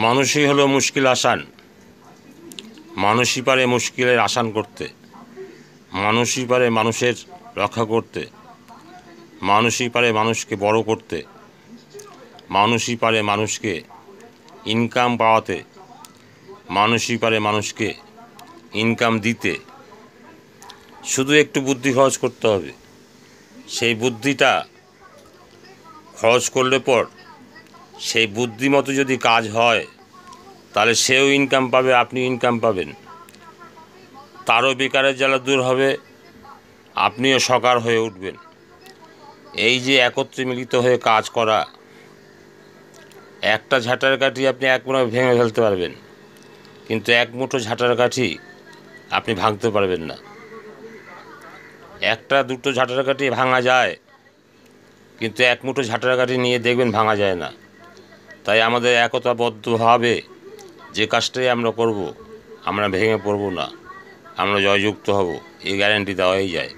মানুষই হলো মুশকিল আসান, মানুষই পারে মুশকিলের আসান করতে, মানুষই পারে মানুষের রক্ষা করতে, মানুষই পারে মানুষকে বড় করতে, মানুষই পারে মানুষকে ইনকাম পাওয়াতে, মানুষই পারে মানুষকে ইনকাম দিতে। শুধু একটু বুদ্ধি খরচ করতে হবে। সেই বুদ্ধিটা খরচ করলে পর সেই বুদ্ধি মতো যদি কাজ হয় তাহলে সেও ইনকাম পাবে, আপনি ইনকাম পাবেন, তারও বেকারের জ্বালা দূর হবে, আপনিও সকার হয়ে উঠবেন। এই যে একত্রে মিলিত হয়ে কাজ করা, একটা ঝাঁটার কাঠি আপনি এক মুঠো ভেঙে ফেলতে পারবেন, কিন্তু এক মুঠো ঝাঁটার কাঠি আপনি ভাঙতে পারবেন না। একটা দুটো ঝাঁটার কাঠি ভাঙা যায়, কিন্তু এক মুঠো ঝাঁটার কাঠি নিয়ে দেখবেন ভাঙা যায় না। তাই আমাদের একতাবদ্ধভাবে যে কাজটাই আমরা করব, আমরা ভেঙে পড়ব না, আমরা জয়যুক্ত হব, এই গ্যারান্টি দেওয়াই যায়।